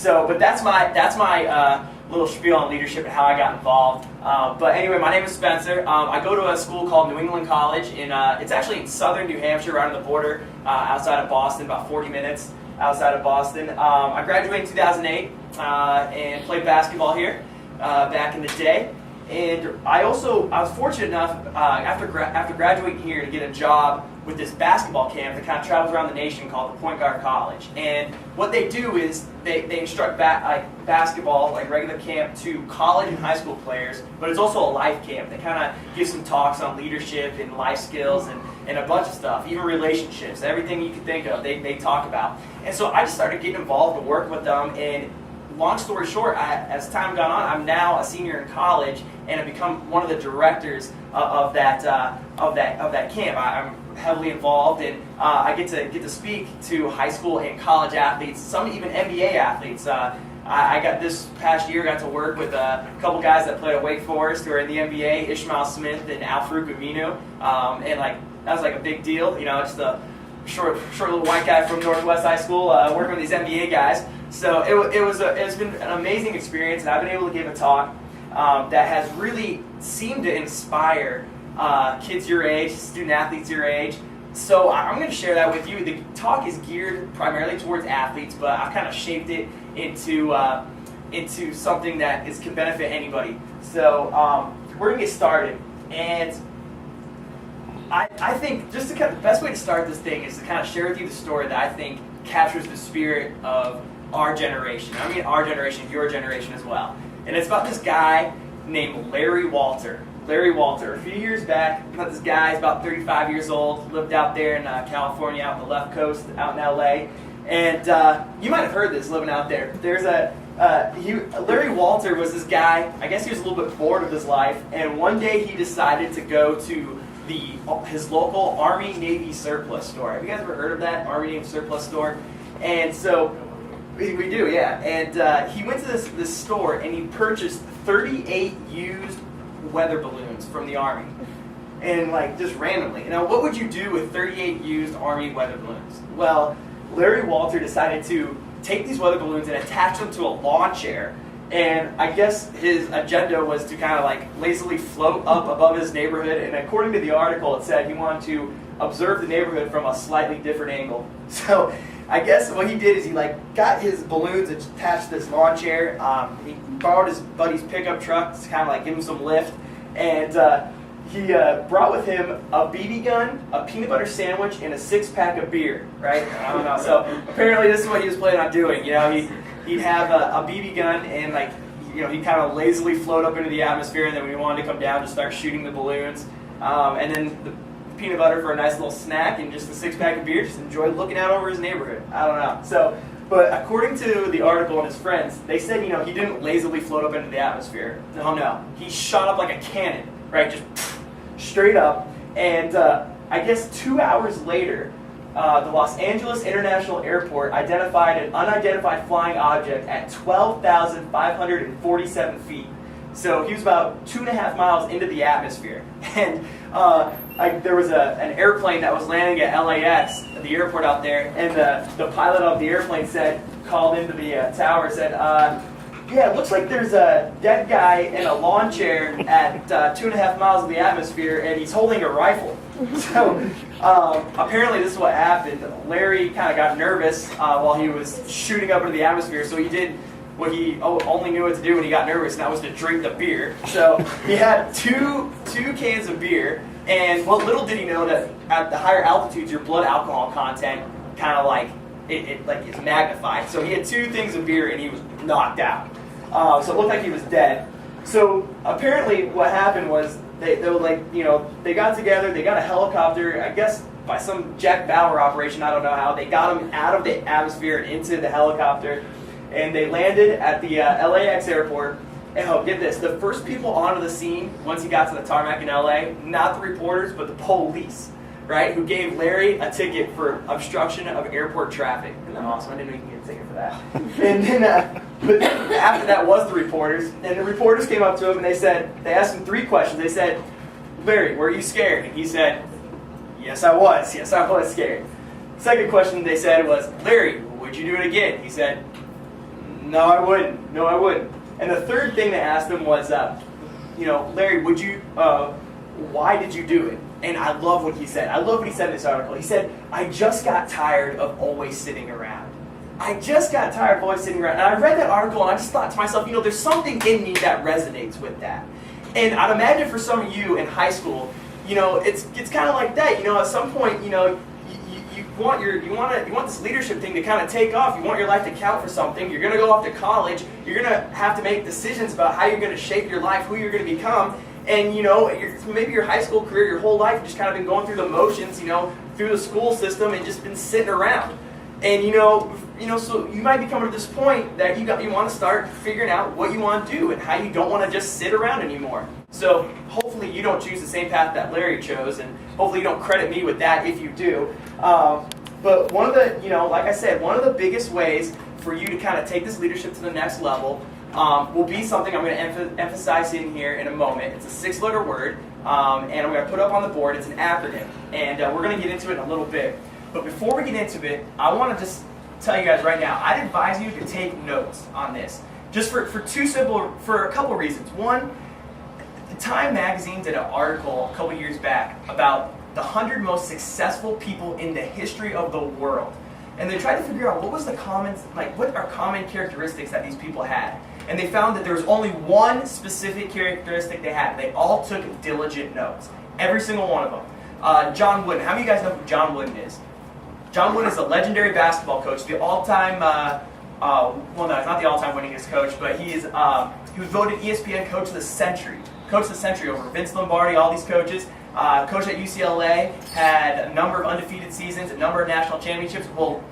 But that's my little spiel on leadership and how I got involved. But anyway, my name is Spencer. I go to a school called New England College, it's actually in southern New Hampshire, right on the border, outside of Boston, about 40 minutes outside of Boston. I graduated in 2008 and played basketball here back in the day. And I was fortunate enough after graduating here to get a job with this basketball camp that kind of travels around the nation called the Point Guard College. And what they do is they instruct basketball, like regular camp, to college and high school players, but it's also a life camp. They kind of give some talks on leadership and life skills and a bunch of stuff, even relationships, everything you can think of, they talk about. And so I just started getting involved and working with them, and long story short, as time gone on, I'm now a senior in college and have become one of the directors of that camp. I'm heavily involved, and I get to speak to high school and college athletes, some even NBA athletes. I got this past year got to work with a couple guys that played at Wake Forest who are in the NBA, Ishmael Smith and Al-Farouq Aminu, and that was a big deal. Just a short little white guy from Northwest High School working with these NBA guys. So it's been an amazing experience, and I've been able to give a talk that has really seemed to inspire kids your age, student athletes your age. So I'm going to share that with you. The talk is geared primarily towards athletes, but I've kind of shaped it into something that can benefit anybody. So we're going to get started, and I think just the best way to start this thing is to kind of share with you the story that I think captures the spirit of our generation. I mean our generation, your generation as well. And it's about this guy named Larry Walter. Larry Walter. A few years back, about this guy, he's about 35 years old, lived out there in California, out on the left coast, out in LA. And you might have heard this living out there. Larry Walter was this guy, I guess he was a little bit bored of his life, and one day he decided to go to his local Army Navy surplus store. Have you guys ever heard of that, Army Navy surplus store? And so, we do, yeah. And he went to this store and he purchased 38 used weather balloons from the Army. And just randomly. Now, what would you do with 38 used Army weather balloons? Well, Larry Walter decided to take these weather balloons and attach them to a lawn chair. And I guess his agenda was to kind of lazily float up above his neighborhood. And according to the article, it said he wanted to observe the neighborhood from a slightly different angle. So I guess what he did is he got his balloons attached to this lawn chair. He borrowed his buddy's pickup truck to kind of give him some lift. And he brought with him a BB gun, a peanut butter sandwich, and a 6-pack of beer, right? I don't know. So apparently this is what he was planning on doing. He'd have a BB gun and he'd kind of lazily float up into the atmosphere, and then when he wanted to come down, just start shooting the balloons. And then the peanut butter for a nice little snack, and just the 6-pack of beer, just enjoy looking out over his neighborhood. I don't know. So, but according to the article and his friends, they said, he didn't lazily float up into the atmosphere. Oh no. He shot up like a cannon, right? Just straight up. And I guess 2 hours later, the Los Angeles International Airport identified an unidentified flying object at 12,547 feet. So he was about 2.5 miles into the atmosphere. And there was an airplane that was landing at LAX, at the airport out there, and the pilot of the airplane called into the tower, said, yeah, it looks like there's a dead guy in a lawn chair at 2.5 miles of the atmosphere, and he's holding a rifle. So apparently this is what happened. Larry kind of got nervous while he was shooting up into the atmosphere, so he did what he only knew what to do when he got nervous, and that was to drink the beer. So he had two cans of beer, and what little did he know that at the higher altitudes, your blood alcohol content kind of it's magnified. So he had 2 things of beer, and he was knocked out. So it looked like he was dead. So apparently what happened was they got together, they got a helicopter, I guess by some Jack Bauer operation, I don't know how, they got him out of the atmosphere and into the helicopter, and they landed at the LAX airport. And get this, the first people onto the scene once he got to the tarmac in LA, not the reporters, but the police, right, who gave Larry a ticket for obstruction of airport traffic. Isn't that awesome? I didn't know you could get a ticket for that. And then, but after that was the reporters, and the reporters came up to him and they asked him 3 questions. They said, Larry, were you scared? And he said, yes, I was. Yes, I was scared. Second question they said was, Larry, would you do it again? He said, No, I wouldn't. No, I wouldn't. And the third thing they asked him was, Larry, why did you do it? And I love what he said. I love what he said in this article. He said, I just got tired of always sitting around. I just got tired of always sitting around. And I read that article and I just thought to myself, there's something in me that resonates with that. And I'd imagine for some of you in high school, it's kind of like that. At some point, you want this leadership thing to kind of take off. You want your life to count for something. You're going to go off to college. You're going to have to make decisions about how you're going to shape your life, who you're going to become. And maybe your high school career, your whole life, you've just kind of been going through the motions, through the school system, and just been sitting around. And so you might be coming to this point that you want to start figuring out what you want to do and how you don't want to just sit around anymore. So hopefully you don't choose the same path that Larry chose, and hopefully you don't credit me with that if you do. But one of the, like I said, one of the biggest ways for you to kind of take this leadership to the next level will be something I'm going to emphasize in here in a moment. It's a 6-letter word, and I'm going to put it up on the board. It's an acronym, and we're going to get into it in a little bit. But before we get into it, I want to just tell you guys right now, I'd advise you to take notes on this, just for a couple reasons. One, Time Magazine did an article a couple years back about the 100 most successful people in the history of the world. And they tried to figure out what are common characteristics that these people had. And they found that there was only one specific characteristic they had. They all took diligent notes. Every single one of them. John Wooden. How many of you guys know who John Wooden is? John Wooden is a legendary basketball coach, the all-time, well, no, he's not the all-time winningest coach, but he was voted ESPN Coach of the Century. Coach of the Century over Vince Lombardi, all these coaches. Coach at UCLA, had a number of undefeated seasons, a number of national championships. Well,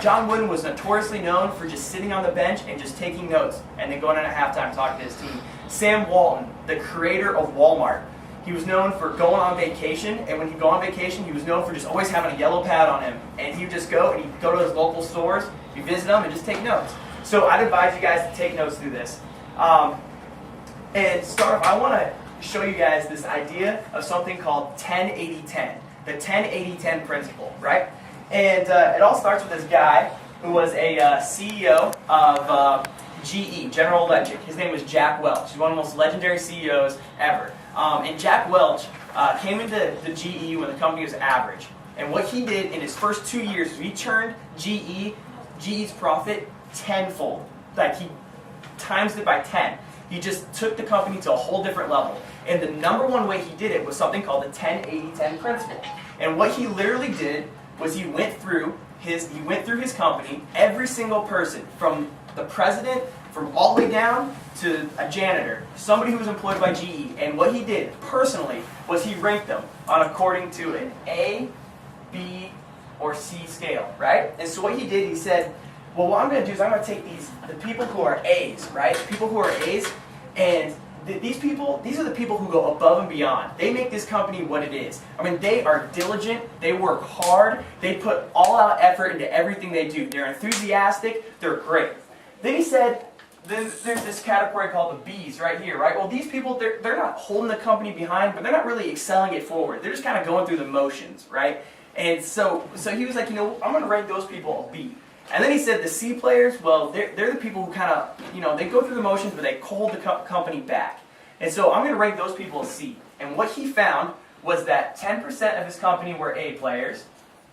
John Wooden was notoriously known for just sitting on the bench and just taking notes and then going in at halftime talking to his team. Sam Walton, the creator of Walmart, he was known for going on vacation, and when he'd go on vacation, he was known for just always having a yellow pad on him. And he would just go, and he'd go to his local stores, he'd visit them, and just take notes. So I'd advise you guys to take notes through this. And start off, I want to show you guys this idea of something called 10-80-10, the 10-80-10 principle, right? And it all starts with this guy who was a CEO of GE, General Electric. His name was Jack Welch. He's one of the most legendary CEOs ever. And Jack Welch came into the GE when the company was average. And what he did in his first 2 years is he turned GE's profit tenfold. Like he times it by 10. He just took the company to a whole different level. And the number one way he did it was something called the 10-80-10 principle. And what he literally did was he went through his company, every single person, from the president, from all the way down to a janitor, somebody who was employed by GE. And what he did personally was he ranked them according to an A, B, or C scale, right? And so what he did, he said, well, what I'm going to do is I'm going to take the people who are A's, right? People who are A's, and these are the people who go above and beyond. They make this company what it is. I mean, they are diligent, they work hard, they put all-out effort into everything they do. They're enthusiastic, they're great. Then he said, then there's this category called the B's right here, right? Well, these people, they're not holding the company behind, but they're not really excelling it forward. They're just kind of going through the motions, right? And so he was like, I'm going to rank those people a B. And then he said the C players, well, they're the people who kind of, they go through the motions, but they hold the company back. And so I'm going to rank those people a C. And what he found was that 10% of his company were A players,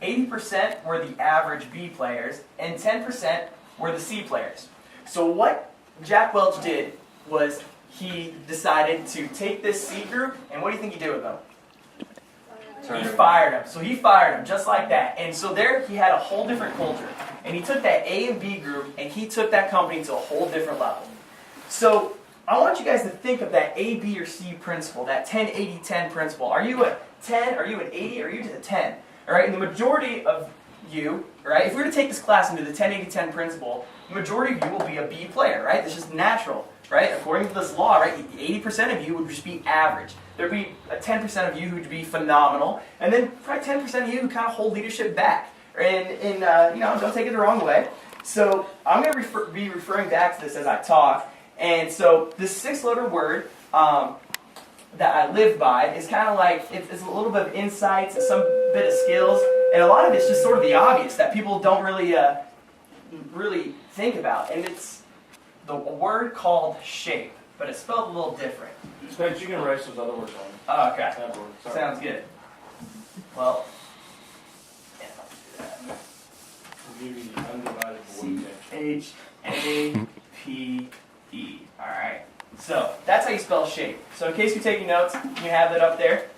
80% were the average B players, and 10% were the C players. So what Jack Welch did was he decided to take this C group, and what do you think he did with them? He fired him. So he fired him just like that. And so there he had a whole different culture. And he took that A and B group and he took that company to a whole different level. So I want you guys to think of that A, B, or C principle, that 10-80-10 principle. Are you a 10? Are you an 80? Or are you just a 10? All right, and the majority of you, right, if we were to take this class into the 10-80-10 principle, the majority of you will be a B player, right? That's just natural, right? According to this law, right, 80% of you would just be average. There'd be 10% of you who'd be phenomenal, and then probably 10% of you who kind of hold leadership back. And don't take it the wrong way. So I'm going to be referring back to this as I talk. And so this 6-letter word that I live by is kind of like, it's a little bit of insights, some bit of skills, and a lot of it's just sort of the obvious that people don't really think about. And the word called shape, but it's spelled a little different. Spence, you can erase those other words on. Oh, okay. That word. Sorry. Sounds good. Well, yeah, We'll give you the undivided void text. CHAPE. All right. So that's how you spell shape. So in case you're taking notes, you have that up there.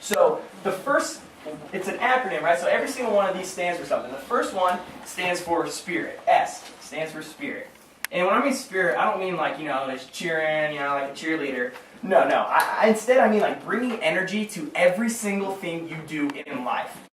So the first, it's an acronym, right? So every single one of these stands for something. The first one stands for spirit. S stands for spirit. And when I mean spirit, I don't mean like, there's cheering, like a cheerleader. No. Instead, I mean like bringing energy to every single thing you do in life.